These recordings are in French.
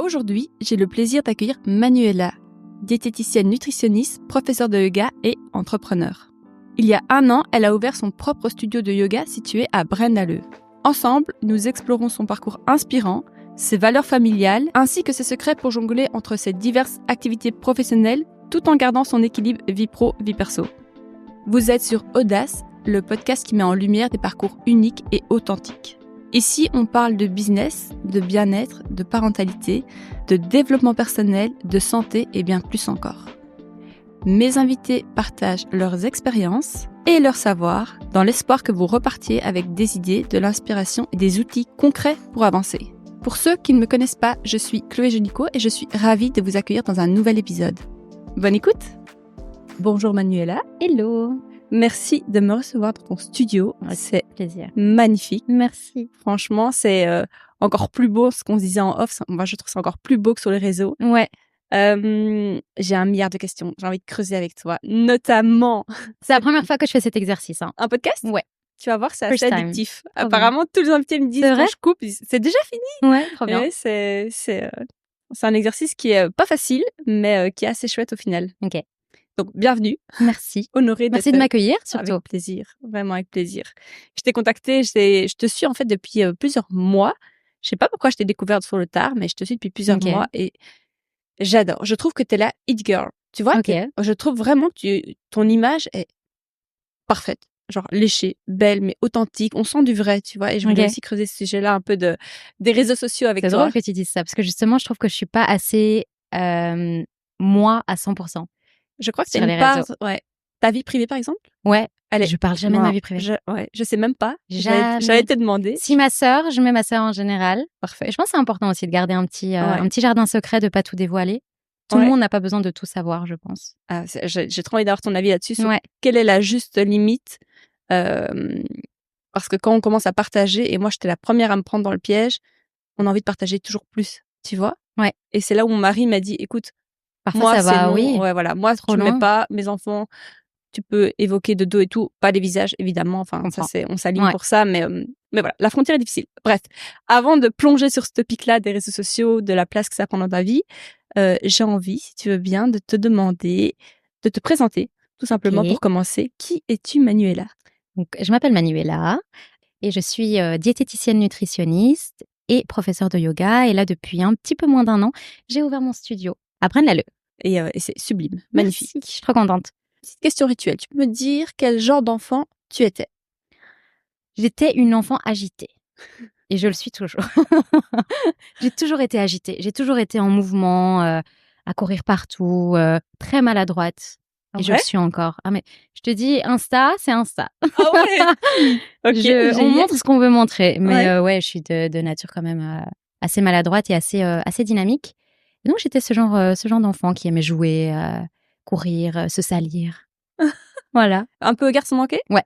Aujourd'hui, j'ai le plaisir d'accueillir Manuela, diététicienne nutritionniste, professeure de yoga et entrepreneur. Il y a 1 an, elle a ouvert son propre studio de yoga situé à Braine-l'Alleud. Ensemble, nous explorons son parcours inspirant, ses valeurs familiales, ainsi que ses secrets pour jongler entre ses diverses activités professionnelles, tout en gardant son équilibre vie pro, vie perso. Vous êtes sur Audace, le podcast qui met en lumière des parcours uniques et authentiques. Ici, on parle de business, de bien-être, de parentalité, de développement personnel, de santé et bien plus encore. Mes invités partagent leurs expériences et leurs savoirs dans l'espoir que vous repartiez avec des idées, de l'inspiration et des outils concrets pour avancer. Pour ceux qui ne me connaissent pas, je suis Chloé Génicaud et je suis ravie de vous accueillir dans un nouvel épisode. Bonne écoute! Bonjour Manuela. Hello. Merci de me recevoir dans ton studio. C'est plaisir. Magnifique. Merci. Franchement, c'est encore plus beau ce qu'on se disait en off. Moi, je trouve ça encore plus beau que sur les réseaux. Ouais. J'ai 1 milliard de questions. J'ai envie de creuser avec toi. Notamment... C'est la première fois que je fais cet exercice. Un podcast? Ouais. Tu vas voir, c'est First assez time. addictif. Trop Apparemment, tous les invités me disent C'est quand vrai je coupe, c'est déjà fini. Ouais, trop bien. Ouais, c'est un exercice qui est pas facile, mais qui est assez chouette au final. Ok. Donc, bienvenue. Merci. Honorée Merci de m'accueillir, surtout. Avec plaisir, vraiment avec plaisir. Je t'ai contactée, je te suis en fait depuis plusieurs mois. Je sais pas pourquoi je t'ai découverte sur le tard, mais je te suis depuis plusieurs mois et j'adore. Je trouve que t'es la hit girl. Tu vois, je trouve vraiment que ton image est parfaite. Genre léchée, belle, mais authentique. On sent du vrai, tu vois. Et je voulais aussi creuser ce sujet-là un peu des réseaux sociaux avec toi. C'est drôle que tu dises ça, parce que justement, je trouve que je suis pas assez moi à 100%. Je crois que c'est une part, ouais. Ta vie privée, par exemple? Ouais. Je parle jamais de ma vie privée. Je sais même pas. Jamais. J'allais te demander. Si ma sœur, je mets ma sœur en général. Parfait. Et je pense que c'est important aussi de garder un petit jardin secret, de pas tout dévoiler. Tout le monde n'a pas besoin de tout savoir, je pense. Ah, j'ai trop envie d'avoir ton avis là-dessus. Sur quelle est la juste limite? Parce que quand on commence à partager, et moi j'étais la première à me prendre dans le piège, on a envie de partager toujours plus, tu vois? Ouais. Et c'est là où mon mari m'a dit, écoute, parfois moi, ça va, non. oui. Ouais, voilà. Moi, trop tu loin. mets pas mes enfants. Tu peux évoquer de dos et tout, pas des visages, évidemment. Enfin, ça, on s'aligne pour ça, mais voilà. La frontière est difficile. Bref. Avant de plonger sur ce topic-là des réseaux sociaux, de la place que ça prend dans ta vie, j'ai envie, si tu veux bien, de te demander, de te présenter, tout simplement pour commencer. Qui es-tu, Manuela? Donc, je m'appelle Manuela et je suis diététicienne nutritionniste et professeure de yoga. Et là, depuis un petit peu moins d'1 an, j'ai ouvert mon studio à Braine-l'Alleud. Et c'est sublime, magnifique. Merci, je suis trop contente. Petite question rituelle. Tu peux me dire quel genre d'enfant tu étais? J'étais une enfant agitée. Et je le suis toujours. J'ai toujours été agitée. J'ai toujours été en mouvement, à courir partout, très maladroite. Et je le suis encore. Ah mais je te dis, Insta, c'est Insta. Ah ouais. Okay, on montre ce qu'on veut montrer. Mais je suis de nature quand même assez maladroite et assez dynamique. Et donc j'étais ce genre d'enfant qui aimait jouer, courir, se salir. Voilà. Un peu garçon manqué? Ouais.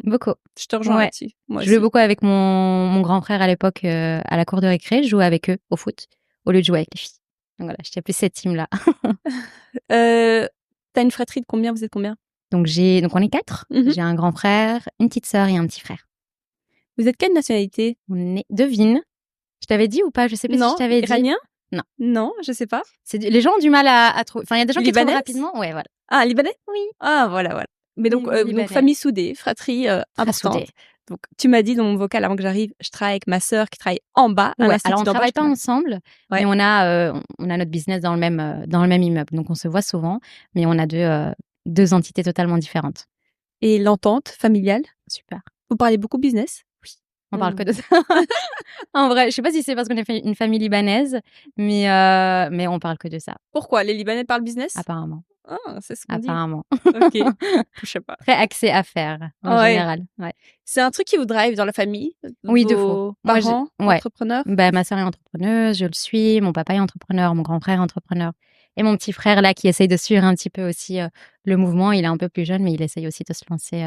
Beaucoup. Je te rejoins là-dessus. Je jouais beaucoup avec mon grand frère à l'époque à la cour de récré. Je jouais avec eux au foot au lieu de jouer avec les filles. Donc voilà, j'étais plus cette team-là. T'as une fratrie de combien? Vous êtes combien? Donc on est 4. J'ai un grand frère, une petite sœur et un petit frère. Vous êtes quelle nationalité? On est devine. Je t'avais dit ou pas? Je sais pas si je t'avais dit. Iranien? Non. Non, je sais pas. Les gens ont du mal à trouver. Enfin, il y a des gens qui trouvent rapidement. Ouais, voilà. Ah, libanais? Oui. Ah, voilà. Mais donc famille soudée, fratrie importante. Soudée. Donc, tu m'as dit dans mon vocal avant que j'arrive, je travaille avec ma sœur qui travaille en bas. Ouais, alors on travaille pas ensemble, mais on a notre business dans le même immeuble. Donc on se voit souvent, mais on a deux entités totalement différentes. Et l'entente familiale? Super. Vous parlez beaucoup business? Oui. On parle que de ça. En vrai, je sais pas si c'est parce qu'on est une famille libanaise, mais on parle que de ça. Pourquoi? Les Libanais parlent business? Apparemment. Ah, c'est ce qu'on dit. Apparemment. Ok, je sais pas. Très axé affaires en général. Ouais. C'est un truc qui vous drive dans la famille? Oui, de fou. Parents, entrepreneurs? Ma sœur est entrepreneuse, je le suis. Mon papa est entrepreneur, mon grand frère est entrepreneur. Et mon petit frère là qui essaye de suivre un petit peu aussi le mouvement. Il est un peu plus jeune, mais il essaye aussi de se lancer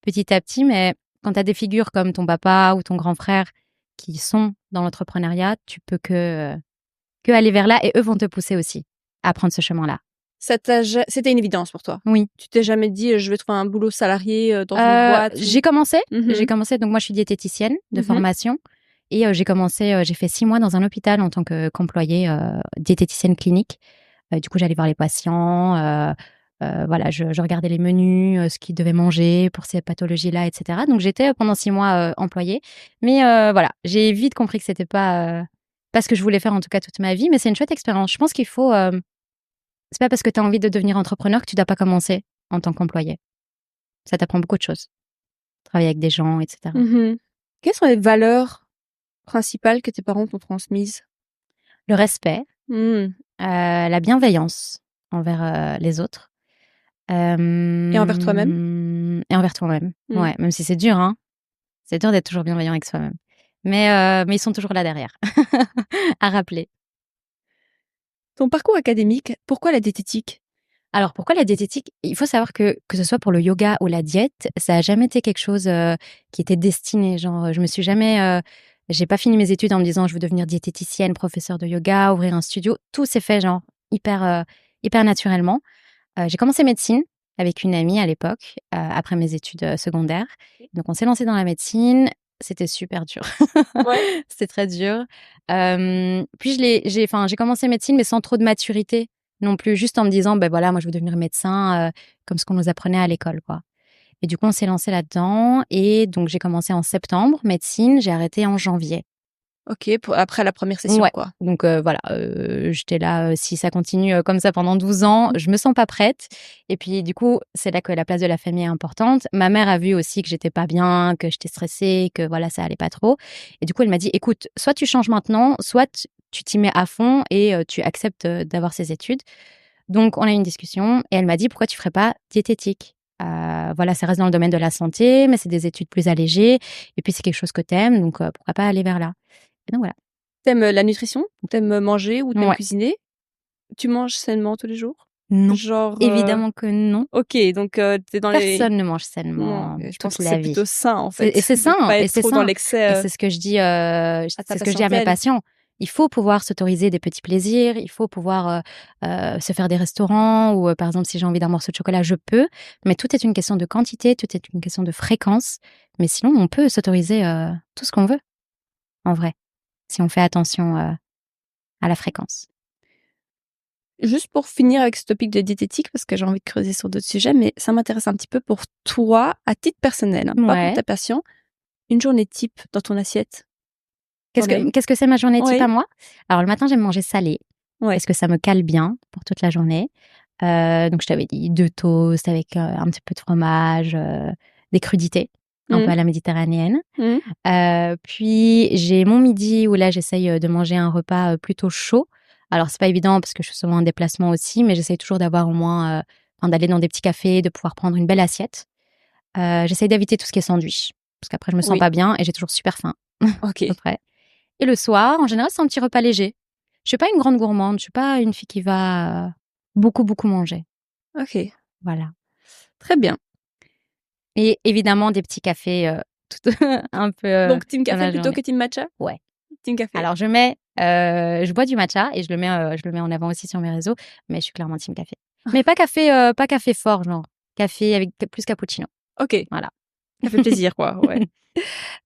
petit à petit. Mais quand tu as des figures comme ton papa ou ton grand frère qui sont dans l'entrepreneuriat, tu peux que aller vers là et eux vont te pousser aussi à prendre ce chemin-là. C'était une évidence pour toi? Oui. Tu t'es jamais dit, je vais trouver un boulot salarié dans une boîte? J'ai commencé. Donc moi, je suis diététicienne de formation. Et j'ai fait 6 mois dans un hôpital en tant qu'employée diététicienne clinique. Du coup, j'allais voir les patients. Voilà, je regardais les menus, ce qu'ils devaient manger pour ces pathologies-là, etc. Donc, j'étais pendant 6 mois employée. Mais voilà, j'ai vite compris que c'était pas ce que je voulais faire, en tout cas, toute ma vie. Mais c'est une chouette expérience. Je pense qu'il faut... c'est pas parce que tu as envie de devenir entrepreneur que tu dois pas commencer en tant qu'employé. Ça t'apprend beaucoup de choses. Travailler avec des gens, etc. Mhm. Quelles sont les valeurs principales que tes parents t'ont transmises? Le respect, Hmm. la bienveillance envers les autres. Et envers toi-même? Et envers toi-même. Hmm. Ouais, même si c'est dur, hein. C'est dur d'être toujours bienveillant avec soi-même. Mais ils sont toujours là derrière, à rappeler. Ton parcours académique, pourquoi la diététique? Alors, pourquoi la diététique? Il faut savoir que ce soit pour le yoga ou la diète, ça a jamais été quelque chose qui était destiné. Genre, je me suis jamais. J'ai pas fini mes études en me disant je veux devenir diététicienne, professeure de yoga, ouvrir un studio. Tout s'est fait genre hyper naturellement. J'ai commencé médecine avec une amie à l'époque, après mes études secondaires. Donc, on s'est lancé dans la médecine. C'était super dur. Ouais. C'était très dur. Puis j'ai commencé médecine, mais sans trop de maturité non plus, juste en me disant, ben voilà, moi je veux devenir médecin, comme ce qu'on nous apprenait à l'école, quoi. Et du coup, on s'est lancé là-dedans. Et donc, j'ai commencé en septembre, médecine, j'ai arrêté en janvier. Ok, après la première session, Ouais. quoi. Donc voilà, j'étais là, si ça continue comme ça pendant 12 ans, je me sens pas prête. Et puis du coup, c'est là que la place de la famille est importante. Ma mère a vu aussi que j'étais pas bien, que j'étais stressée, que voilà, ça allait pas trop. Et du coup, elle m'a dit: «Écoute, soit tu changes maintenant, soit tu t'y mets à fond et tu acceptes, d'avoir ces études». Donc on a eu une discussion et elle m'a dit: «Pourquoi tu ferais pas diététique? Voilà, ça reste dans le domaine de la santé, mais c'est des études plus allégées et puis c'est quelque chose que t'aimes, donc pourquoi pas aller vers là?» Et donc voilà. T'aimes la nutrition? T'aimes manger ou t'aimes Ouais. cuisiner? Tu manges sainement tous les jours? Non, Genre, évidemment que non. ok, donc t'es dans les... Personne ne mange Non, sainement je pense toute que c'est la vie. plutôt sain, en C'est et fait, c'est de sain pas et être c'est trop dans sain l'excès et c'est ce que je dis, à ta c'est ce que je dis à mes patientèle. patients. Il faut pouvoir s'autoriser des petits plaisirs, il faut pouvoir, se faire des restaurants ou, par exemple, si j'ai envie d'un morceau de chocolat, je peux, mais tout est une question de quantité, tout est une question de fréquence, mais sinon on peut s'autoriser, tout ce qu'on veut, en vrai, si on fait attention, à la fréquence. Juste pour finir avec ce topic de diététique, parce que j'ai envie de creuser sur d'autres sujets, mais ça m'intéresse un petit peu pour toi, à titre personnel, hein, pas pour Ouais. ta patient, une journée type dans ton assiette. T'en as une? Qu'est-ce que c'est ma journée type Oui, à moi? Alors le matin, j'aime manger salé ouais. parce que ça me cale bien pour toute la journée. Donc je t'avais dit 2 toasts avec, un petit peu de fromage, des crudités, un peu Mmh. à la méditerranéenne. Mmh. Puis j'ai mon midi où là, j'essaye, de manger un repas, plutôt chaud. Alors c'est pas évident parce que je suis souvent en déplacement aussi, mais j'essaye toujours d'avoir au moins, enfin d'aller dans des petits cafés, de pouvoir prendre une belle assiette. J'essaye d'éviter tout ce qui est sandwich parce qu'après je me sens Oui, pas bien et j'ai toujours super faim ok, après. Et le soir, en général, c'est un petit repas léger. Je suis pas une grande gourmande, je suis pas une fille qui va, beaucoup manger. ok. Voilà. Très bien. Et évidemment des petits cafés, tout un peu, Donc team dans café la plutôt journée. que team matcha? Ouais. Team café. Alors je bois du matcha et je le mets en avant aussi sur mes réseaux, mais je suis clairement team café. Mais pas café fort, genre café avec plus cappuccino. Ok, Voilà. ça fait plaisir, quoi, ouais.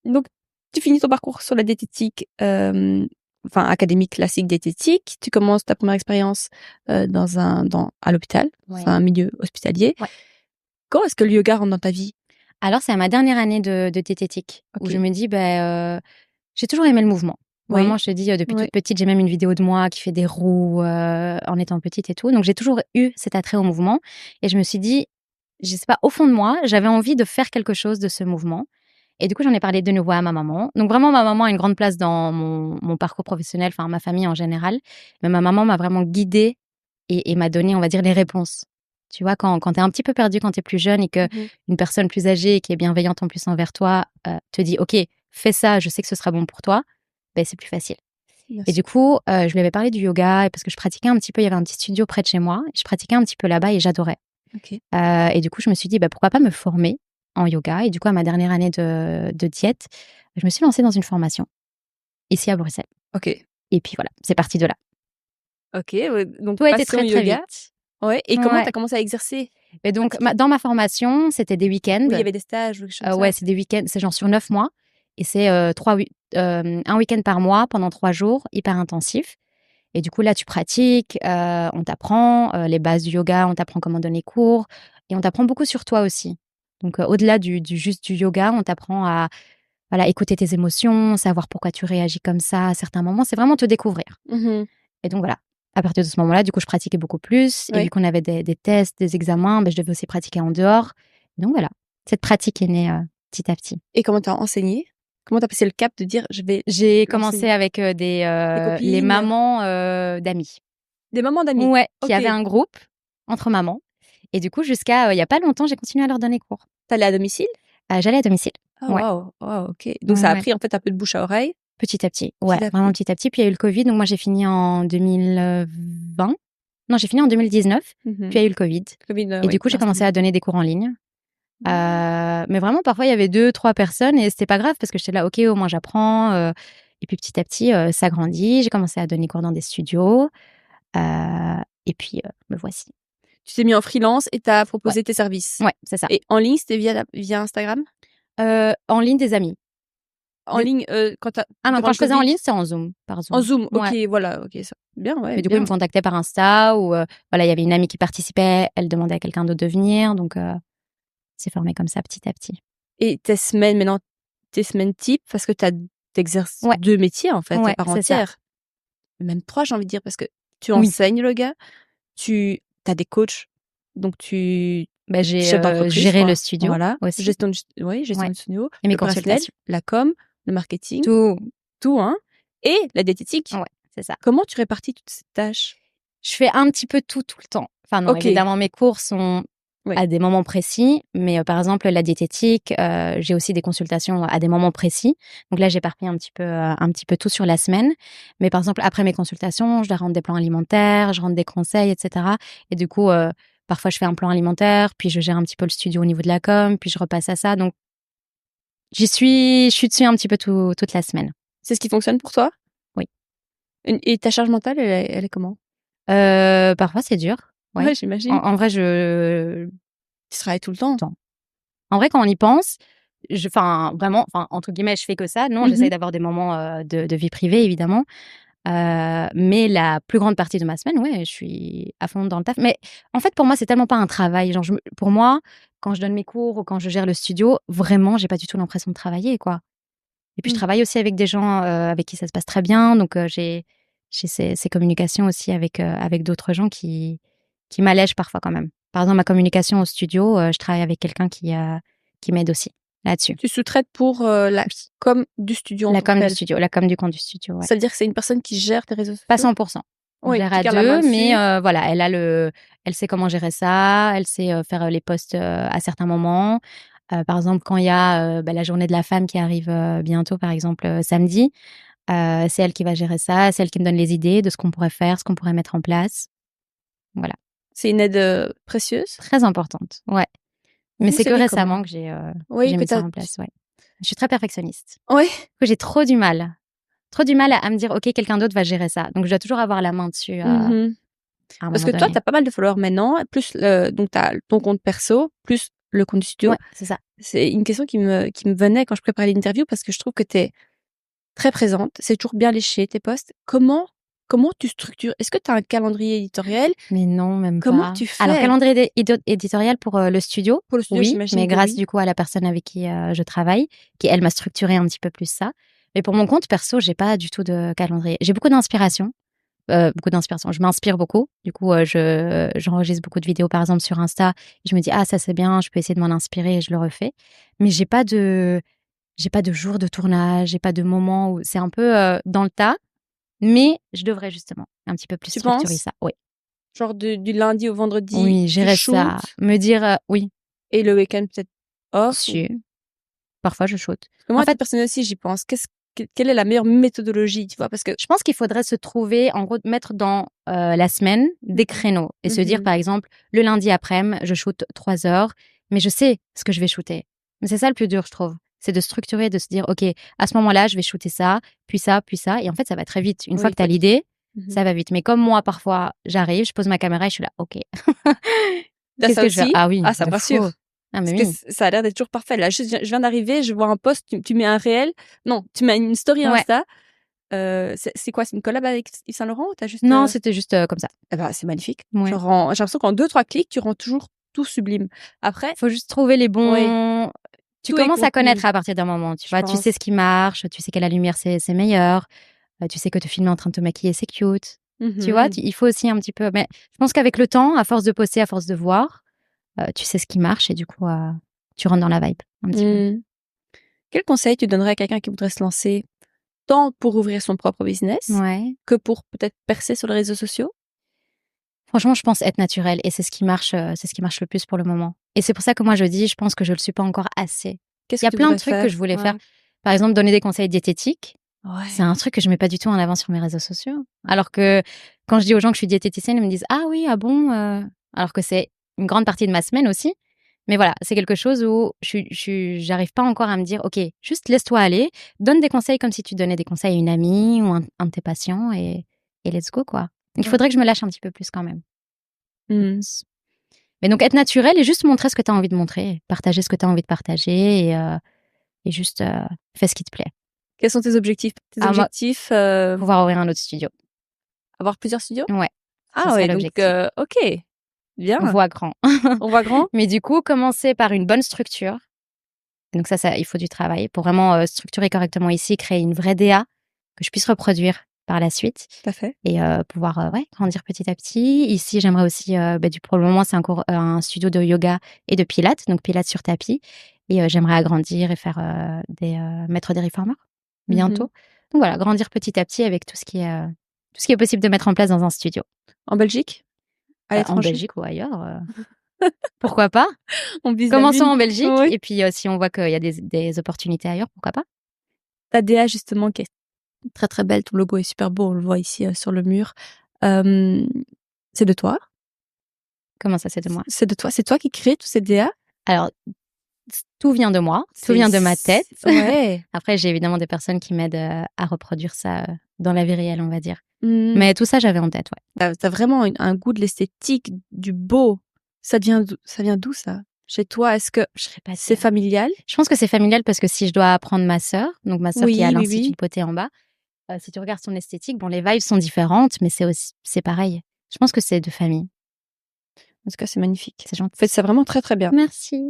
Donc, tu finis ton parcours sur la diététique, enfin académique classique diététique. Tu commences ta première expérience à l'hôpital, Ouais. dans un milieu hospitalier. Ouais. Quand est-ce que le yoga rentre dans ta vie? Alors c'est à ma dernière année de diététique où Ok. je me dis: j'ai toujours aimé le mouvement. Oui. Vraiment, je te dis, depuis Oui. toute petite, j'ai même une vidéo de moi qui fait des roues, en étant petite et tout. Donc j'ai toujours eu cet attrait au mouvement et je me suis dit, je sais pas, au fond de moi, j'avais envie de faire quelque chose de ce mouvement et du coup, j'en ai parlé de nouveau à ma maman. Donc vraiment, ma maman a une grande place dans mon parcours professionnel, enfin ma famille en général. Mais ma maman m'a vraiment guidée et m'a donné, on va dire, les réponses. Tu vois, quand tu es un petit peu perdu, quand tu es plus jeune et que Mmh. une personne plus âgée qui est bienveillante en plus envers toi, te dit: «OK, fais ça, je sais que ce sera bon pour toi», ben c'est plus facile. Bien Et sûr. du coup, je lui avais parlé du yoga et parce que je pratiquais un petit peu, il y avait un petit studio près de chez moi, je pratiquais un petit peu là-bas et j'adorais. Ok. Et du coup, je me suis dit: «Bah, pourquoi pas me former en yoga?» Et du coup, à ma dernière année de diète, je me suis lancée dans une formation, ici à Bruxelles. Ok. Et puis voilà, c'est parti de là. Ok. Ouais, donc Tout a été passion très, très yoga. vite. Ouais. Et comment Ouais. tu as commencé à exercer? Et donc Pratiquer? dans ma formation, c'était des week-ends. Oui, il y avait des stages ou quelque chose comme Ouais, ça. c'est des week-ends, c'est genre sur 9 mois Et c'est un week-end par mois pendant 3 jours, hyper intensif. Et du coup, là, tu pratiques, on t'apprend les bases du yoga, on t'apprend comment donner cours et on t'apprend beaucoup sur toi aussi. Donc, au-delà juste du yoga, on t'apprend à voilà, écouter tes émotions, savoir pourquoi tu réagis comme ça à certains moments. C'est vraiment te découvrir. Et donc, voilà. À partir de ce moment-là, du coup, je pratiquais beaucoup plus. Et vu qu'on avait des tests, des examens, je devais aussi pratiquer en dehors. Donc, voilà. Cette pratique est née petit à petit. Et comment t'as enseigné? Comment t'as passé le cap de dire je vais J'ai enseigner? commencé avec Des les copines? mamans d'amis. Des mamans d'amis? Ouais, qui OK. avaient un groupe entre mamans. Et du coup, jusqu'à il y a pas longtemps, j'ai continué à leur donner cours. T'allais à domicile? J'allais à domicile. Ah Ouais. waouh, OK. Donc ça a Ouais. pris en fait un peu de bouche à oreille? Petit à petit. Ouais, Petit à vraiment petit. petit à petit. Puis il y a eu le Covid, donc moi j'ai fini en 2020. Non, j'ai fini en 2019. Puis il y a eu le Covid. Covid, Et oui, du coup, j'ai commencé à donner des cours en ligne. Mais vraiment, parfois, il y avait 2-3 personnes et c'était pas grave parce que j'étais là, OK, au moins j'apprends. Et puis petit à petit, ça grandit. J'ai commencé à donner cours dans des studios. Et puis, me voici. Tu t'es mis en freelance et t'as Ouais. proposé tes services? Ouais, c'est ça. Et en ligne, c'était via Instagram? En ligne, des amis. En ligne, quand tu as Ah non, durant quand le je faisais en Covid? ligne, c'était en Zoom, par Zoom. En Zoom, OK, Ouais. voilà, OK, ça bien, ouais, Mais du coup, ils bien. me contactaient par Insta ou voilà, il y avait une amie qui participait, elle demandait à quelqu'un d'autre de venir, donc c'est formé comme ça petit à petit. Et tes semaines maintenant, tes semaines type, parce que tu exerces Ouais. 2 métiers en fait, à Ouais, part c'est ça. entière. Même 3, j'ai envie de dire, parce que tu Oui. enseignes le yoga, tu as des coachs, donc tu J'ai chef d'entreprise géré quoi. le studio Voilà, aussi. gestion Ouais. du studio, Et mes l'opérationnel, consultations. la com, le marketing, Tout. tout, hein, et la diététique. Ouais, c'est ça. Comment tu répartis toutes ces tâches? Je fais un petit peu tout le temps. Enfin non, OK. évidemment, mes cours sont Oui. à des moments précis, mais par exemple, la diététique, j'ai aussi des consultations à des moments précis. Donc là, j'éparpille un petit peu tout sur la semaine. Mais par exemple, après mes consultations, je dois rendre des plans alimentaires, je rends des conseils, et cetera. Et du coup, parfois, je fais un plan alimentaire, puis je gère un petit peu le studio au niveau de la com, puis je repasse à ça. Donc, je suis dessus un petit peu toute la semaine. C'est ce qui fonctionne pour toi? Oui. Et ta charge mentale, elle est comment? Parfois, c'est dur. Ouais. Ouais, j'imagine. En vrai, Tu travailles tout le temps? En vrai, quand on y pense, vraiment, entre guillemets, je fais que ça. Non, j'essaye d'avoir des moments de vie privée, évidemment. Mais la plus grande partie de ma semaine, ouais, je suis à fond dans le taf. Mais en fait, pour moi, c'est tellement pas un travail. Genre, pour moi, quand je donne mes cours ou quand je gère le studio, vraiment, j'ai pas du tout l'impression de travailler, quoi. Et puis, je travaille aussi avec des gens avec qui ça se passe très bien. Donc, j'ai ces communications aussi avec d'autres gens qui m'allègent parfois quand même. Par exemple, ma communication au studio, je travaille avec quelqu'un qui m'aide aussi là-dessus. Tu sous-traites pour la com du studio en La tant que com du telle? studio, la com du compte du studio, ouais. Ça veut dire que c'est une personne qui gère tes réseaux Pas sociaux? 100%. On Oui, gère qui à garde la main 2, mais dessus. voilà, elle sait comment gérer ça, elle sait faire les posts à certains moments. Par exemple, quand il y a la journée de la femme qui arrive bientôt, par exemple samedi, c'est elle qui va gérer ça, c'est elle qui me donne les idées de ce qu'on pourrait faire, ce qu'on pourrait mettre en place. Voilà. C'est une aide précieuse? Très importante, ouais. Mais Vous c'est que fonctionnez récemment comment? que j'ai Oui, que mis tu ça as en place, ouais. Je suis très perfectionniste. ouais? Du coup, j'ai trop du mal. Trop du mal à me dire: «OK, quelqu'un d'autre va gérer ça». Donc je dois toujours avoir la main dessus à un Parce moment que toi, donné. tu as pas mal de followers maintenant, plus donc tu as ton compte perso, plus le compte du studio. Ouais, c'est ça. C'est une question qui me venait quand je préparais l'interview parce que je trouve que tu es très présente, c'est toujours bien léché tes posts. Comment tu structures? Est-ce que tu as un calendrier éditorial? Mais non, même Comment pas. tu Alors fais? calendrier éditorial pour le studio, Pour le studio, oui, j'imagine mais que grâce oui. du coup à la personne avec qui je travaille, qui elle m'a structuré un petit peu plus ça. Mais pour mon compte perso, j'ai pas du tout de calendrier. J'ai beaucoup d'inspiration. Je m'inspire beaucoup. Du coup, j'enregistre beaucoup de vidéos, par exemple, sur Insta. Je me dis: «Ah, ça, c'est bien, je peux essayer de m'en inspirer» et je le refais. Mais j'ai pas de jour de tournage, j'ai pas de moment où c'est un peu, dans le tas, mais je devrais justement un petit peu plus Tu structurer penses? ça. Oui. Genre du lundi au vendredi, Oui, tu gérer ça. shootes Me dire, oui, et le week-end peut-être off ou si, parfois je shoote. parce que moi En à titre fait, personnel aussi j'y pense. Quelle est la meilleure méthodologie, tu vois? Parce que je pense qu'il faudrait se trouver, en gros, mettre dans la semaine des créneaux et se dire, par exemple, le lundi après-midi, je shoote 3 heures, mais je sais ce que je vais shooter. Mais c'est ça le plus dur, je trouve. C'est de structurer, de se dire, OK, à ce moment-là, je vais shooter ça, puis ça, puis ça. Et en fait, ça va très vite. Une fois oui, que tu as l'idée, mmh ça va vite. Mais comme moi, parfois, j'arrive, je pose ma caméra et je suis là, OK. Tu Qu'est-ce ça que je vais faire? aussi? Ah oui, Ah ça me de fou. rassure. Ah, mais Parce que oui. ça a l'air d'être toujours parfait. Là, je viens d'arriver, je vois un post, tu mets un réel. Non, tu mets une story Ouais. Insta. C'est quoi? C'est une collab avec Yves Saint Laurent ou t'as juste. Non, c'était juste comme ça. Eh ben, c'est magnifique. Ouais. Genre, j'ai l'impression qu'en 2-3 clics, tu rends toujours tout sublime. Après, Faut juste trouver les ouais, bons. Tu tout est commences à contenu, connaître à partir d'un moment, tu je vois. Tu sais pense. ce qui marche, tu sais que la lumière, c'est meilleur. Tu sais que te filmer en train de te maquiller, c'est cute. Tu vois, Mhm. il faut aussi un petit peu. Mais je pense qu'avec le temps, à force de poster, à force de voir, tu sais ce qui marche et du coup, tu rentres dans la vibe un petit peu. Mm. Quel conseil tu donnerais à quelqu'un qui voudrait se lancer tant pour ouvrir son propre business Ouais. que pour peut-être percer sur les réseaux sociaux? Franchement, je pense être naturel et c'est ce qui marche le plus pour le moment. Et c'est pour ça que moi je dis, je pense que je le suis pas encore assez. Qu'est-ce Il y que a tu plein de voudrais trucs que faire? je voulais faire. Ouais. Par exemple, donner des conseils diététiques. C'est Ouais. un truc que je mets pas du tout en avant sur mes réseaux sociaux. Alors que quand je dis aux gens que je suis diététicienne, ils me disent ah oui, ah bon, alors que c'est une grande partie de ma semaine aussi. Mais voilà, c'est quelque chose où j'arrive pas encore à me dire ok, juste laisse-toi aller, donne des conseils comme si tu donnais des conseils à une amie ou un de tes patients et let's go quoi. Il Ouais. faudrait que je me lâche un petit peu plus quand même. Mm. Mais donc être naturel et juste montrer ce que tu as envie de montrer, partager ce que tu as envie de partager et juste fais ce qui te plaît. Quels sont tes objectifs? Tes À moi, objectifs, pouvoir ouvrir un autre studio. avoir plusieurs studios? Ouais, ce Ah serait ouais, donc l'objectif. OK, bien. On voit grand. On voit grand? Mais du coup, commencer par une bonne structure. Donc ça, il faut du travail pour vraiment structurer correctement ici, créer une vraie DA que je puisse reproduire par la suite Tout à fait. et pouvoir grandir petit à petit. Ici, j'aimerais aussi, pour le moment, c'est encore un studio de yoga et de pilates, donc pilates sur tapis. Et j'aimerais agrandir et faire mettre des reformers bientôt. Mhm. Donc voilà, grandir petit à petit avec tout ce qui est possible de mettre en place dans un studio. En Belgique? À En l'étranger? Belgique ou ailleurs, pourquoi pas? On vise la Commençons lune. en Belgique Oui. et puis si on voit qu'il y a des opportunités ailleurs, pourquoi pas? Ta DA justement qui est très, très belle, ton logo est super beau, on le voit ici, sur le mur. Hem, c'est de toi? Comment ça, c'est de moi? C'est de toi? C'est toi qui crée tous ces DA? Alors, tout vient de moi, tout vient de ma tête. Ouais. Après, j'ai évidemment des personnes qui m'aident à reproduire ça dans la vie réelle, on va dire. Mmh. Mais tout ça, j'avais en tête, ouais. Tu as vraiment un goût de l'esthétique, du beau. Ça vient d'où ça? Chez toi, est-ce que Je serais pas c'est sûre. familial? Je pense que c'est familial parce que si je dois apprendre ma sœur, donc ma sœur qui est à Oui, oui, l'Institut oui. de beauté en bas, si tu regardes son esthétique, bon, les vibes sont différentes, mais c'est pareil. Je pense que c'est de famille. En tout cas, c'est magnifique. C'est Vous gentil. faites ça vraiment très, très bien. Merci.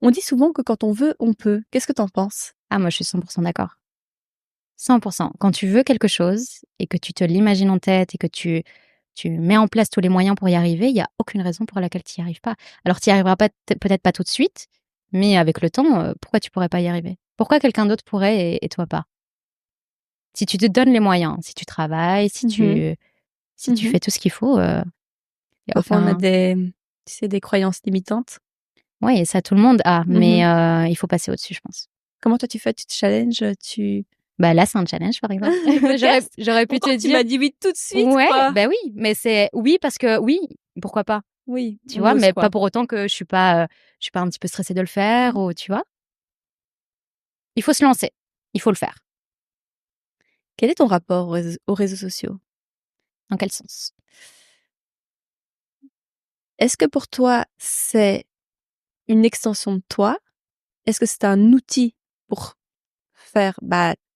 On dit souvent que quand on veut, on peut. Qu'est-ce que tu en penses? Ah, moi, je suis 100% d'accord. 100%. Quand tu veux quelque chose et que tu te l'imagines en tête et que tu mets en place tous les moyens pour y arriver, il y a aucune raison pour laquelle tu n'y arrives pas. Alors, tu n'y arriveras pas peut-être pas tout de suite, mais avec le temps, pourquoi tu pourrais pas y arriver? Pourquoi quelqu'un d'autre pourrait et toi pas? Si tu te donnes les moyens, si tu travailles, si Mmh. tu Mmh. fais tout ce qu'il faut, y a Parfois, on a aucun. des croyances limitantes. Oui, et ça tout le monde a, mais Mmh. il faut passer au-dessus, je pense. Comment toi tu fais? Tu te challenges, tu Bah, là, c'est un challenge, par exemple. le test? J'aurais pu Pourtant te tu dire m'as dit oui tout de suite, ouais, quoi. bah, oui, mais c'est oui parce que oui, pourquoi pas? Oui, Tu on vois? ose, Mais pas quoi. pour autant que je suis pas un petit peu stressée de le faire ou tu vois? Il faut se lancer, il faut le faire. Quel est ton rapport aux réseaux sociaux? Dans quel sens? Est-ce que pour toi, c'est une extension de toi? Est-ce que c'est un outil pour faire,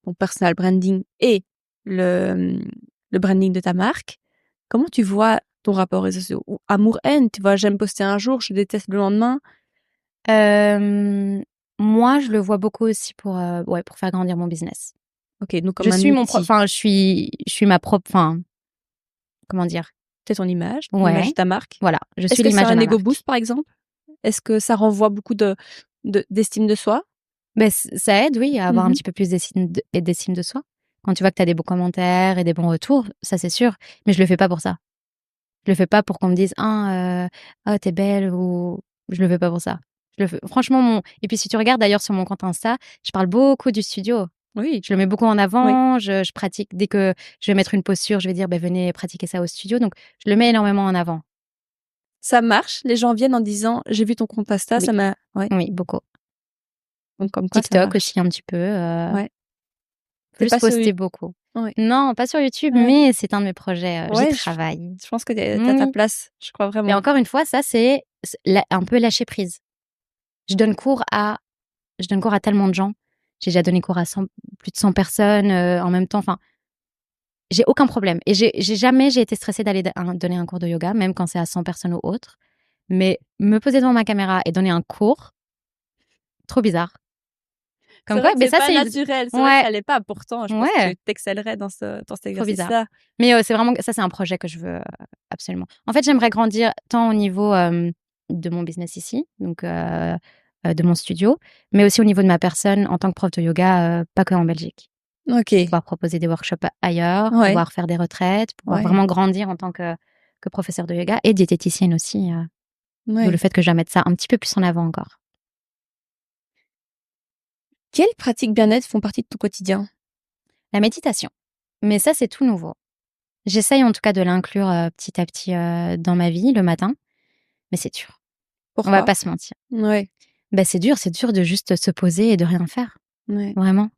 ton personal branding et le branding de ta marque? Comment tu vois ton rapport aux réseaux sociaux? Ou amour-haine, tu vois? J'aime poster un jour, je déteste le lendemain. Hem, Moi, je le vois beaucoup aussi pour faire grandir mon business. OK, donc Je comme un suis outil. je suis ma propre comment dire? C'est ton image, l'image Ouais, de ta marque. voilà, je Est-ce suis que c'est l'image de un ma ego marque. boost, par exemple? Est-ce que ça renvoie beaucoup d'estime de soi? Mais ça aide, oui, à avoir un Mmh. petit peu plus d'estime de soi. Quand tu vois que tu as des bons commentaires et des bons retours, ça, c'est sûr, mais je le fais pas pour ça. Je le fais pas pour qu'on me dise: «Ah, ah, tu belle» ou je le fais pas pour ça. Je le fais franchement mon et puis si tu regardes d'ailleurs sur mon compte Insta, je parle beaucoup du studio. Oui, Je le mets beaucoup en oui. avant, je pratique dès que je vais mettre une posture, je vais dire: «Beh, venez pratiquer ça au studio», donc je le mets énormément en avant. Ça marche, les gens viennent en disant: «J'ai vu ton compte Insta, Oui, ça m'a» ouais, oui, beaucoup. donc comme quoi ça TikTok marche. aussi un petit peu, Ouais. Tu plus pas sur You poster beaucoup. ouais, Non, pas sur YouTube, ouais. mais c'est un de mes projets, j'y Ouais, travaille. je pense que tu as ta Oui, place, je crois mais vraiment. encore une fois, ça, c'est un peu lâcher prise. Je donne cours à tellement de gens. J'ai déjà donné cours à plus de 100 personnes en même temps. Enfin, j'ai aucun problème. Et j'ai été stressée d'aller donner un cours de yoga, même quand c'est à 100 personnes ou autre. Mais me poser devant ma caméra et donner un cours, trop bizarre. C'est Comme vrai quoi, que mais c'est ça, pas c'est naturel. C'est vrai que ouais, ça l'est pas. Pourtant, je pense que ouais, tu t'excellerais dans cet trop bizarre. exercice-là. Mais c'est vraiment ça, c'est un projet que je veux absolument. En fait, j'aimerais grandir tant au niveau de mon business ici, donc de mon studio, mais aussi au niveau de ma personne en tant que prof de yoga, pas que en Belgique. OK. Pouvoir proposer des workshops ailleurs, Ouais, pouvoir faire des retraites, pouvoir ouais, vraiment grandir en tant que professeur de yoga et diététicienne aussi, d'où le ouais. fait que je dois mettre ça un petit peu plus en avant encore. Quelles pratiques bien-être font partie de ton quotidien? La méditation, mais ça, c'est tout nouveau. J'essaye en tout cas de l'inclure petit à petit dans ma vie le matin, mais c'est dur. On va Pourquoi? pas se mentir. Ouais, Bah, c'est dur de juste se poser et de rien faire, ouais, vraiment.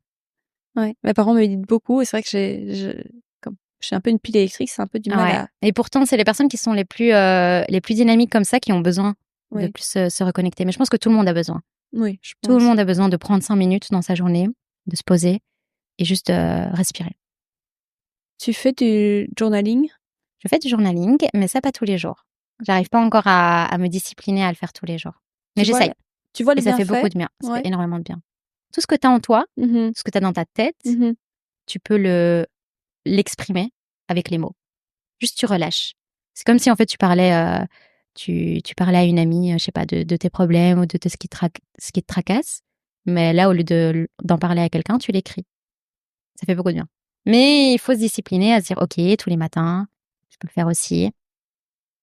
ouais. Mes parents me méditent beaucoup et c'est vrai que comme je suis un peu une pile électrique, c'est un peu du mal Ouais à et pourtant, c'est les personnes qui sont les plus dynamiques comme ça qui ont besoin de ouais, plus se reconnecter. Mais je pense que tout le monde a besoin. oui, je Tout le pense. monde a besoin de prendre 5 minutes dans sa journée, de se poser et juste, respirer. Tu fais du journaling? Je fais du journaling, mais ça pas tous les jours. J'arrive pas encore à me discipliner à le faire tous les jours. Mais Tu vois j'essaye le tu vois et les ça fait bienfaits? beaucoup de bien. Ça fait Ouais. énormément de bien. Tout ce que tu as en toi, Mmh. tout ce que tu as dans ta tête, Mmh. tu peux l'exprimer avec les mots. Juste tu relâches. C'est comme si en fait tu parlais, tu parlais à une amie, je sais pas, de tes problèmes ou de ce qui te tracasse. Mais là, au lieu d'en parler à quelqu'un, tu l'écris. Ça fait beaucoup de bien. Mais il faut se discipliner à se dire: «OK, tous les matins, je peux le faire aussi».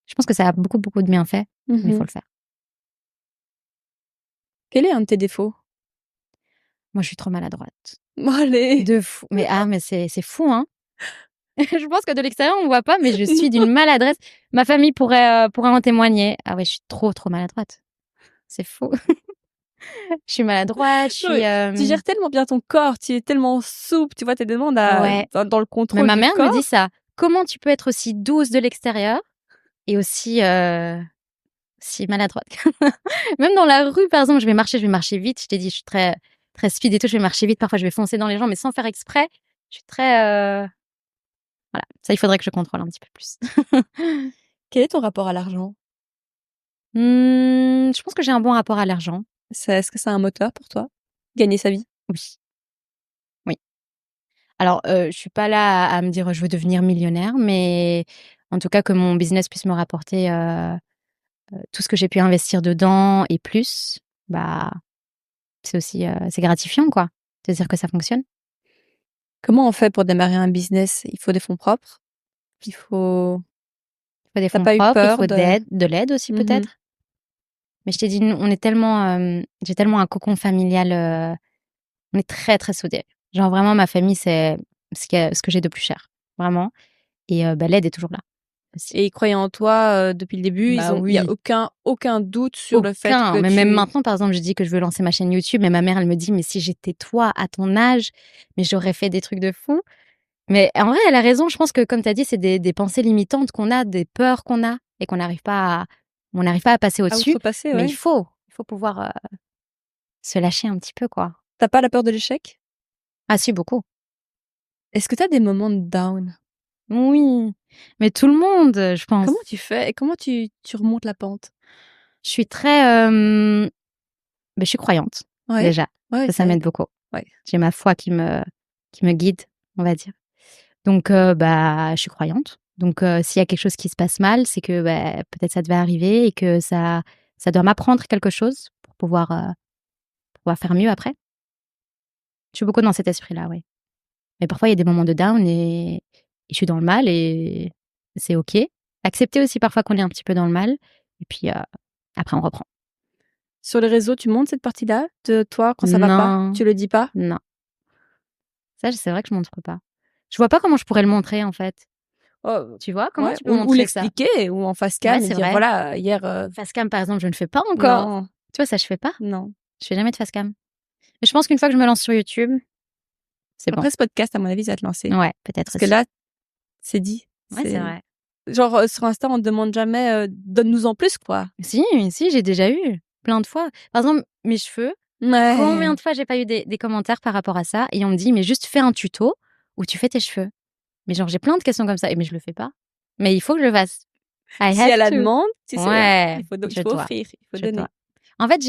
Je pense que ça a beaucoup, beaucoup de bienfaits, mais il faut Mmh. le faire. Quel est un de tes défauts? Moi, je suis trop maladroite. Bon allez! De fou. Mais c'est fou, hein? Je pense que de l'extérieur, on voit pas, mais je suis d'une maladresse. Ma famille pourrait en témoigner. Ah ouais, je suis trop, trop maladroite. C'est fou. Je suis maladroite, je Non suis, mais tu gères tellement bien ton corps, tu es tellement souple, tu vois? Tu es tellement ouais, dans le mais contrôle ma du mère me dit corps. ça. Comment tu peux être aussi douce de l'extérieur et aussi, si maladroite? Même dans la rue, par exemple, je vais marcher vite. Je t'ai dit, je suis très, très speed et tout, je vais marcher vite. Parfois, je vais foncer dans les gens, mais sans faire exprès. Je suis très, voilà. Ça, il faudrait que je contrôle un petit peu plus. Quel est ton rapport à l'argent? Je pense que j'ai un bon rapport à l'argent. Est-ce que c'est un moteur pour toi? Gagner sa vie? Oui, oui. Alors, je suis pas là à me dire: «Je veux devenir millionnaire», mais en tout cas que mon business puisse me rapporter, tout ce que j'ai pu investir dedans et plus, bah, c'est aussi, c'est gratifiant, quoi, de se dire que ça fonctionne. Comment on fait pour démarrer un business? Il faut des fonds propres? Il faut Il faut des tu fonds pas eu propres, il peur faut de de l'aide aussi mmh peut-être. Mais je t'ai dit, nous, on est tellement, j'ai tellement un cocon familial, on est très, très soudés. Genre vraiment ma famille, c'est ce que j'ai de plus cher, vraiment et bah, l'aide est toujours là, aussi. et ils croyaient en toi, depuis le début? Bah Il y a oui. aucun doute sur le fait Aucun, que mais même tu maintenant, par exemple, je dis que je veux lancer ma chaîne YouTube, mais ma mère, elle me dit: «Mais si j'étais toi, à ton âge, mais j'aurais fait des trucs de fou». Mais en vrai, elle a raison. Je pense que, comme tu as dit, c'est des pensées limitantes qu'on a, des peurs qu'on a et on n'arrive pas à passer à au-dessus. outrepasser, Mais ouais. il faut pouvoir, se lâcher un petit peu, quoi. Tu as pas la peur de l'échec? Ah si, beaucoup. Est-ce que tu as des moments de down? Oui, mais tout le monde, je pense. Comment tu fais? Et comment tu remontes la pente? Je suis très, beh, je suis croyante, Ouais, déjà. ouais, Ça ça m'aide aide. beaucoup. Ouais. J'ai ma foi qui me guide, on va dire. Donc bah, je suis croyante. Donc s'il y a quelque chose qui se passe mal, c'est que, bah, peut-être ça devait arriver et que ça doit m'apprendre quelque chose pour pouvoir faire mieux après. Je suis beaucoup dans cet esprit-là, oui. Mais parfois, il y a des moments de down et je suis dans le mal et c'est OK. Accepter aussi parfois qu'on est un petit peu dans le mal et puis, après on reprend. Sur les réseaux, tu montres cette partie-là de toi quand ça va pas? Non, Tu le dis pas? non. Ça, c'est vrai que je montre pas. Je vois pas comment je pourrais le montrer, en fait. Oh, Tu vois? Comment ouais, tu peux ou montrer ça? l'expliquer ou en face Ouais, cam et c'est dire: vrai. «Voilà, hier, Face cam, par exemple, je ne fais pas encore. non, Tu vois, ça, je fais pas. non». Je fais jamais de face cam. Mais je pense qu'une fois que je me lance sur YouTube, c'est bon. Après ce podcast, à mon avis, ça va te lancer. Ouais, peut-être Parce que aussi. là, c'est dit. Ouais, c'est C'est vrai. genre, sur Insta, on te demande jamais, «Donne-nous en plus», quoi. Si, si, j'ai déjà eu plein de fois. Par exemple, mes cheveux, combien de fois j'ai pas eu des commentaires par rapport à ça et on me dit mais juste fais un tuto où tu fais tes cheveux. Mais genre j'ai plein de questions comme ça mais je le fais pas. Mais il faut que je le fasse. I Si have elle la to. demande, tu sais, Ouais, il je faut dois, offrir, il faut je donner. dois. En fait,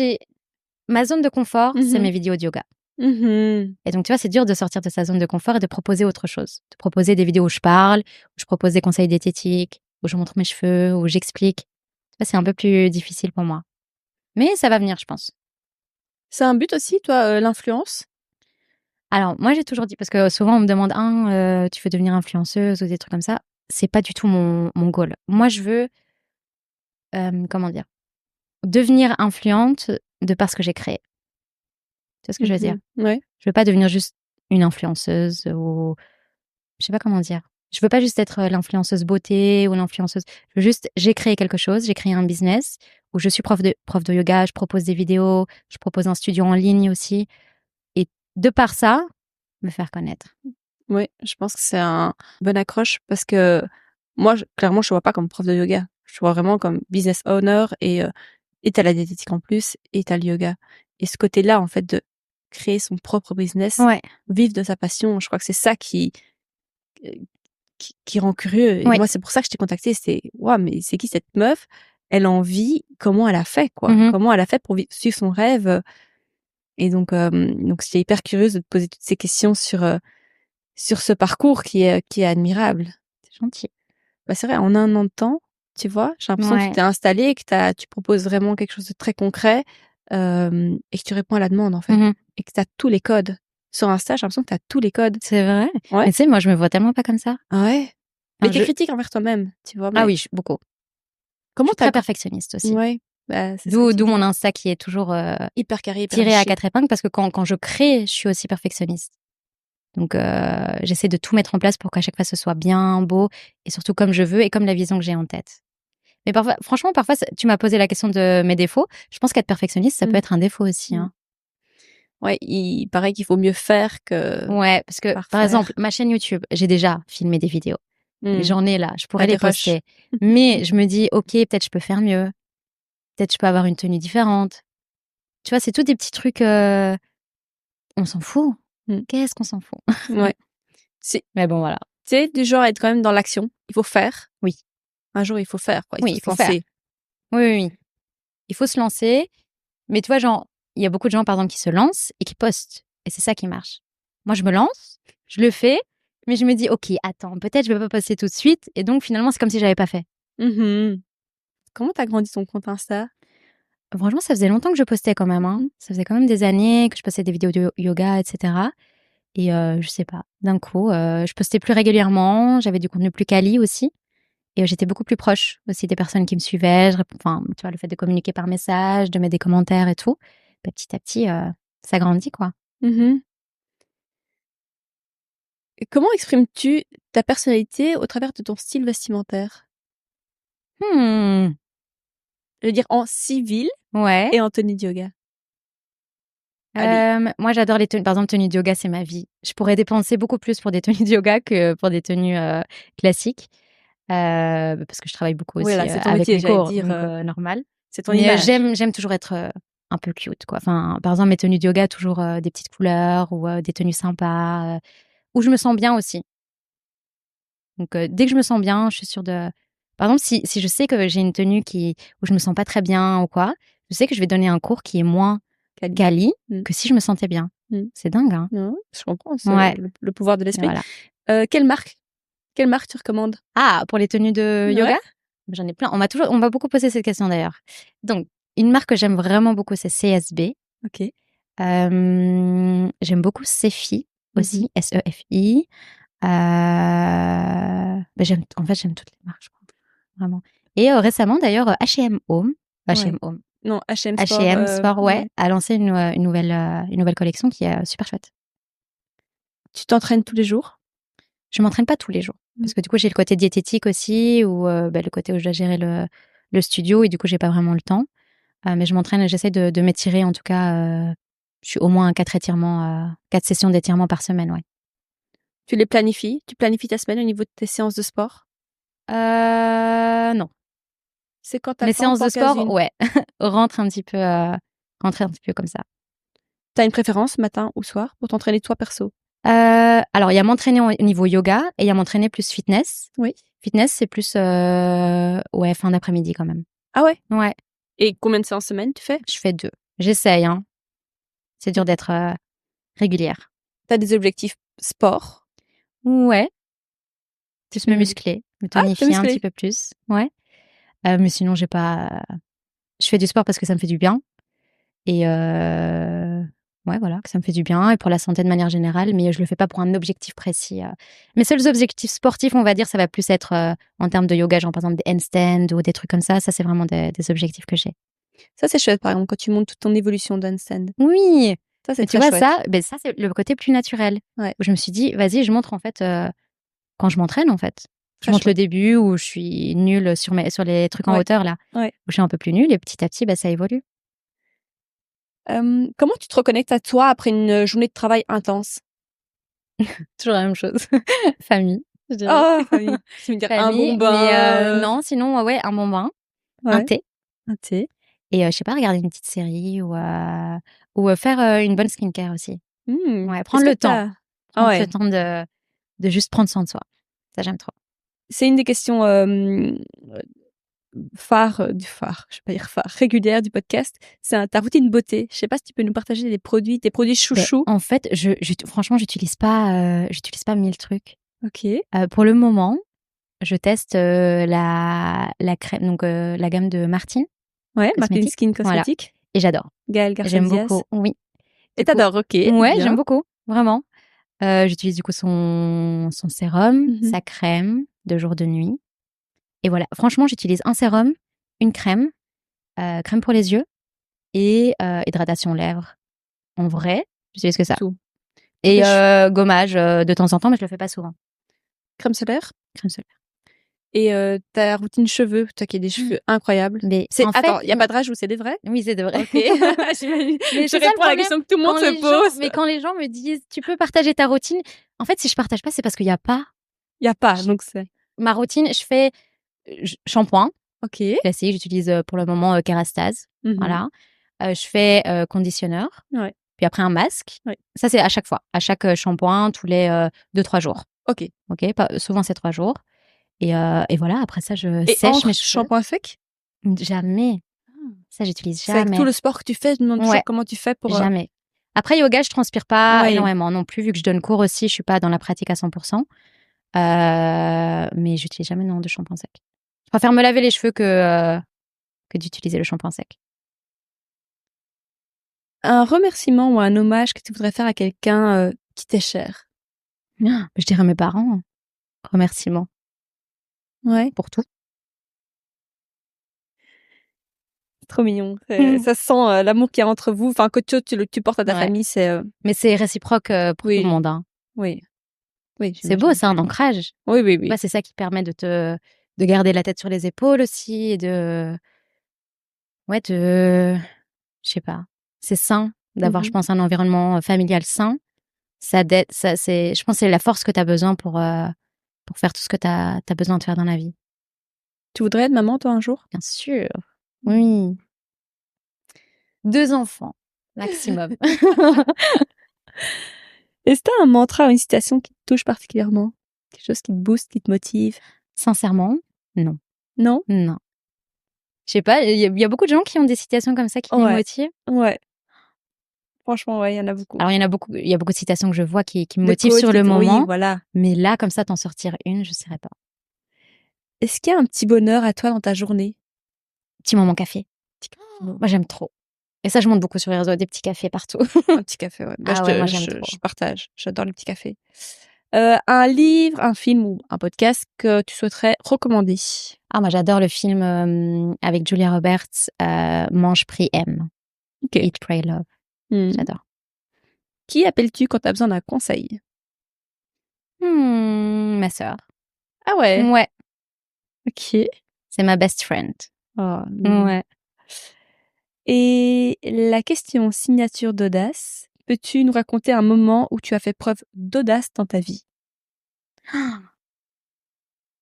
ma zone de confort, c'est Mhm. mes vidéos de yoga. Mhm. Et donc, tu vois, c'est dur de sortir de sa zone de confort et de proposer autre chose. De proposer des vidéos où je parle, où je propose des conseils diététiques, où je montre mes cheveux, où j'explique. Tu vois, c'est un peu plus difficile pour moi. Mais ça va venir, je pense. C'est un but aussi, toi, l'influence? Alors, moi, j'ai toujours dit, parce que souvent, on me demande, tu veux devenir influenceuse ou des trucs comme ça. C'est pas du tout mon goal. Moi, je veux, comment dire, devenir influente de par ce que j'ai créé. Tu vois ce que je veux dire? Ouais. Je veux pas devenir juste une influenceuse ou je sais pas comment dire. Je veux pas juste être l'influenceuse beauté ou l'influenceuse. Je veux juste, j'ai créé quelque chose, j'ai créé un business où je suis prof de yoga, je propose des vidéos, je propose un studio en ligne aussi. Et de par ça, me faire connaître. Oui, je pense que c'est un bonne accroche parce que moi, clairement, je ne vois pas comme prof de yoga. Je vois vraiment comme business owner et t'as la diététique en plus et t'as le yoga. Et ce côté-là, en fait, de créer son propre business, Ouais. vivre de sa passion, je crois que c'est ça euh, qui rend curieux. Et Ouais. moi, c'est pour ça que je t'ai contacté. C'est, waouh, mais c'est qui cette meuf? Elle en vit, comment elle a fait, quoi? Mhm. Comment elle a fait pour suivre son rêve? Et donc j'étais hyper curieuse de te poser toutes ces questions sur ce parcours qui est admirable. C'est gentil. Bah, c'est vrai, en un an de temps, tu vois, j'ai l'impression que tu Ouais. t'es installée, que tu proposes vraiment quelque chose de très concret, et que tu réponds à la demande, en fait. Mhm. Et que tu as tous les codes. Sur Insta, j'ai l'impression que tu as tous les codes. C'est vrai. Ouais. Mais tu sais, moi, je me vois tellement pas comme ça. Ouais. Mais Enfin, t'es critique envers toi-même, tu vois. Ah Mais oui, beaucoup. Je comment suis très perfectionniste aussi. Ouais, bah, c'est ce que tu D'où dis. mon Insta qui est toujours Hyper carré, hyper tiré à léché. 4 épingles parce que quand je crée, je suis aussi perfectionniste. Donc, j'essaie de tout mettre en place pour qu'à chaque fois ce soit bien, beau et surtout comme je veux et comme la vision que j'ai en tête. Mais parfois, franchement, parfois, tu m'as posé la question de mes défauts. Je pense qu'être perfectionniste, ça peut être un défaut aussi. Hein. Ouais, il paraît qu'il faut mieux faire que Ouais, parce que, par exemple, parfaire. ma chaîne YouTube, j'ai déjà filmé des vidéos. J'en ai là, je pourrais T'as les tes rushs. poster. Mais je me dis, ok, peut-être je peux faire mieux. Peut-être je peux avoir une tenue différente. Tu vois, c'est tous des petits trucs. On s'en fout. Qu'est-ce qu'on s'en fout? Ouais. Mais bon, voilà. Tu sais, du genre à être quand même dans l'action. Il faut faire. Oui. Un jour, il faut faire, quoi. Il Oui, faut il se faut faire. lancer. Oui, oui, oui. Il faut se lancer. Mais tu vois, genre, il y a beaucoup de gens, par exemple, qui se lancent et qui postent. Et c'est ça qui marche. Moi, je me lance, je le fais, mais je me dis, ok, attends, peut-être je vais pas poster tout de suite. Et donc, finalement, c'est comme si j'avais pas fait. Comment t'as grandi ton compte Insta? Franchement, ça faisait longtemps que je postais quand même. Hein. Ça faisait quand même des années que je postais des vidéos de yoga, etc. Et je sais pas, d'un coup, je postais plus régulièrement. J'avais du contenu plus quali aussi. Et j'étais beaucoup plus proche aussi des personnes qui me suivaient. Enfin, tu vois, le fait de communiquer par message, de mettre des commentaires et tout. Bah, petit à petit, ça grandit, quoi. Et comment exprimes-tu ta personnalité au travers de ton style vestimentaire? Hmm. Je veux dire en civil Ouais. et en tenue de yoga. Allez. Moi, j'adore les tenues. Par exemple, tenue de yoga, c'est ma vie. Je pourrais dépenser beaucoup plus pour des tenues de yoga que pour des tenues classiques. Parce que je travaille beaucoup aussi Voilà, c'est ton avec métier, mes j'allais cours, dire, donc normal. c'est ton Mais image. j'aime toujours être un peu cute, quoi. Enfin, par exemple, mes tenues de yoga, toujours des petites couleurs ou des tenues sympas, où je me sens bien aussi. Donc, dès que je me sens bien, je suis sûre de. Par exemple, si je sais que j'ai une tenue où je me sens pas très bien ou quoi, je sais que je vais donner un cours qui est moins quali que si je me sentais bien. C'est dingue, hein? Non, je comprends, c'est Ouais. le pouvoir de Et l'esprit. voilà. Quelle marque tu recommandes? Ah, pour les tenues de yoga? Ouais. J'en ai plein. On m'a beaucoup posé cette question d'ailleurs. Donc, une marque que j'aime vraiment beaucoup, c'est CSB. OK. J'aime beaucoup Sefi aussi, SEFI. J'aime toutes les marques, je crois, vraiment. Et récemment, d'ailleurs, H&M Home, Ouais. H&M Home, Non, H&M Sport, H&M Sport, ouais, ouais. a lancé une nouvelle collection qui est super chouette. Tu t'entraînes tous les jours? Je m'entraîne pas tous les jours parce que du coup, j'ai le côté diététique aussi ou le côté où je dois gérer le studio et du coup, j'ai pas vraiment le temps. Mais je m'entraîne et j'essaie de m'étirer en tout cas. Je suis au moins à 4 sessions d'étirement par semaine, ouais. Tu les planifies? Tu planifies ta semaine au niveau de tes séances de sport? Non. C'est quand t'as Mes le temps, séances de t'en cases sport, une. ouais, rentrer un petit peu comme ça. T'as une préférence matin ou soir pour t'entraîner toi perso? Alors il y a m'entraîner au niveau yoga et il y a m'entraîner plus fitness. Oui. Fitness, c'est plus, ouais, fin d'après-midi quand même. Ah ouais? Ouais, Et combien de séances semaine tu fais? je fais 2. J'essaye, hein. C'est dur d'être, régulière. T'as des objectifs sport? Ouais, plus me Mmh. muscler, me Ah, t'es tonifier un musclé? petit peu plus. Ouais, mais sinon j'ai pas je fais du sport parce que ça me fait du bien et ouais, voilà, que ça me fait du bien et pour la santé de manière générale, mais je le fais pas pour un objectif précis. Mes seuls objectifs sportifs, on va dire, ça va plus être, en termes de yoga, genre par exemple des handstands ou des trucs comme ça. Ça, c'est vraiment des objectifs que j'ai. Ça, c'est chouette, par exemple, quand tu montres toute ton évolution d'handstand. Oui, Ça, c'est mais tu très vois chouette. ça c'est le côté plus naturel. Ouais. Où je me suis dit: «Vas-y, je montre en fait, quand je m'entraîne en fait». Je Très montre le chouette. début où je suis nulle sur les trucs en Ouais. hauteur là, Ouais. où je suis un peu plus nulle et petit à petit, bah, ça évolue. Comment tu te reconnectes à toi après une journée de travail intense? Toujours la même chose. Famille, je dirais. Oh, famille. Tu veux me dire un bon Famille, mais bain, non, sinon, ouais, un bon bain, un ouais, thé un thé. et je sais pas, regarder une petite série ou faire, une bonne skincare aussi. Mmh. Ouais, Est-ce prendre que le temps. t'as ah Prendre ce ouais, temps de juste prendre soin de soi. Ça, j'aime trop. c'est une des questions, phare, je vais pas dire phare, régulière du podcast, c'est ta routine beauté. Je sais pas si tu peux nous partager tes produits Beh, chouchous? en fait, franchement, j'utilise pas 1000 trucs. OK. Pour le moment, je teste, la crème, donc la gamme de Martine Ouais, Martin Cosmetics. Skin Voilà Cosmetics, et j'adore. Gaëlle Garcia J'aime Diaz beaucoup, oui. et Du coup tu OK, ouais, j'aime bien. beaucoup, vraiment. J'utilise du coup son sérum, Mmh mh. sa crème de jour, de nuit et voilà. Franchement, j'utilise un sérum, une crème, crème pour les yeux et hydratation lèvres. En vrai, j'utilise que C'est ça tout. OK, et gommage, de temps en temps, mais je le fais pas souvent. crème solaire Crème solaire. et ta routine cheveux, toi qui as des Mmh. cheveux incroyables. Mais C'est en fait, attends, il y a pas de rajout, c'est des vrais? oui, c'est de vrai. OK. J'imagine. Mais Je c'est ça le réponds à la problème, question que tout le monde se pose. quand les gens me disent: «Tu peux partager ta routine?» En fait, si je partage pas, c'est parce qu'il y a pas. Il y a pas, J donc c'est Ma routine, je fais, shampoing OK. classique, j'utilise, pour le moment, Kérastase, Mmh mh. voilà. Je fais, conditionneur, Ouais, puis après un masque. ouais. Ça, c'est à chaque fois, à chaque, shampoing, tous les, 2-3 jours. OK OK? Pas souvent, c'est 3 jours et voilà, après ça, je et sèche encre, mes cheveux. shampoing sec? Jamais, Ah. ça, j'utilise C'est avec tout jamais. le sport que tu fais, je me demande toujours Ouais, comment tu fais pour, jamais. Après yoga, je transpire pas ouais. énormément non plus, vu que je donne cours aussi, je suis pas dans la pratique à 100 mais j'utilise jamais, non, de shampoing sec. Je préfère me laver les cheveux que d'utiliser le shampoing sec. Un remerciement ou un hommage que tu voudrais faire à quelqu'un, qui t'est cher? Je dirais mes parents, remerciements Ouais, pour tout. trop mignon. Mmh. Ça se sent, l'amour qu'il y a entre vous, enfin que tu portes à ta Ouais, famille, c'est, mais c'est réciproque, pour tout le oui, monde, hein. oui, oui, C'est beau, j'imagine. c'est un ancrage. Oui, oui, Bah, oui. c'est ça qui permet de garder la tête sur les épaules aussi et ouais, je sais pas, c'est sain Mmh d'avoir, je mh. pense, un environnement, familial sain. Ça c'est je pense, c'est la force que tu as besoin pour faire tout ce que tu as besoin de faire dans la vie. Tu voudrais être maman toi un jour? Bien sûr, oui. 2 enfants maximum. Est-ce que tu as un mantra ou une citation qui te touche particulièrement? Quelque chose qui te booste, qui te motive? Sincèrement, non, Non? non. Je sais pas, il y a beaucoup de gens qui ont des citations comme ça qui les Ouais, motivent. ouais. Franchement, ouais, il y en a beaucoup. Alors il y a beaucoup de citations que je vois qui me De motivent coach sur qui le te oui, moment, voilà. mais là, comme ça, t'en sortir une, je saurais pas. Est-ce qu'il y a un petit bonheur à toi dans ta journée? Petit moment café. Petit café. Oh, Moi, j'aime trop et ça, je monte beaucoup sur les réseaux, des petits cafés partout. un petit café, ouais. Bah, Ah ouais, moi, j'aime trop. je partage. J'adore les petits cafés. Un livre, un film ou un podcast que tu souhaiterais recommander? Ah, moi, j'adore le film, avec Julia Roberts, Mange, prie, aime. OK. Eat, Pray, Love. Mmh. J'adore. Qui appelles-tu quand tu as besoin d'un conseil? Ma sœur. Ah ouais? Ouais, OK. c'est ma best friend. Oh, mignon. Ouais. Et la question signature d'audace, peux-tu nous raconter un moment où tu as fait preuve d'audace dans ta vie?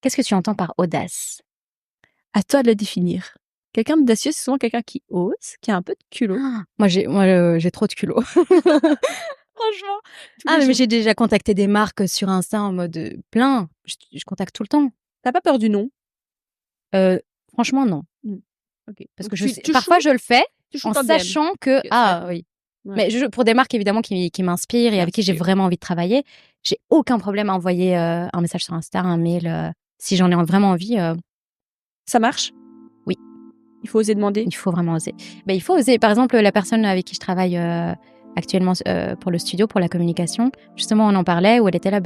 Qu'est-ce que tu entends par audace? À toi de le définir. Quelqu'un d'audacieux, c'est souvent quelqu'un qui ose, qui a un peu de culot. Moi, j'ai trop de culot. Franchement. Mais j'ai déjà contacté des marques sur Insta en mode plein. Je contacte tout le temps. T'as pas peur du non? Franchement, non. Ok. Parce Donc, que parfois, je le fais en quand même. sachant que... oui. Ouais. Mais pour des marques, évidemment, qui m'inspirent et avec qui j'ai vraiment envie de travailler, j'ai aucun problème à envoyer un message sur Insta, un mail. Si j'en ai vraiment envie... Ça marche? Oui. Il faut oser demander? Il faut vraiment oser. Il faut oser. Par exemple, la personne avec qui je travaille actuellement pour le studio, pour la communication, justement, on en parlait, où elle était là,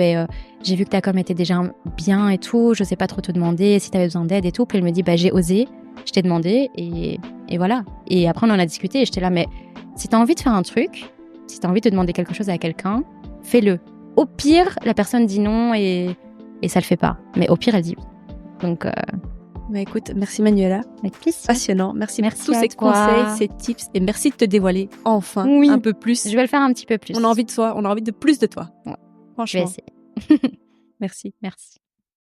j'ai vu que ta com était déjà bien et tout, je sais pas trop te demander si tu avais besoin d'aide et tout. Puis elle me dit, j'ai osé, je t'ai demandé et voilà. Et après, on en a discuté et j'étais là, mais si tu as envie de faire un truc, si tu as envie de demander quelque chose à quelqu'un, fais-le. Au pire, la personne dit non et ça le fait pas. Mais au pire, elle dit oui. Donc... écoute, merci Manuela. Avec plaisir. Passionnant. Merci pour tous ces conseils, ces tips et merci de te dévoiler enfin un peu plus. Je vais le faire un petit peu plus. On a envie de toi, on a envie de plus de toi. Ouais. Franchement. Je vais essayer. Merci. Merci.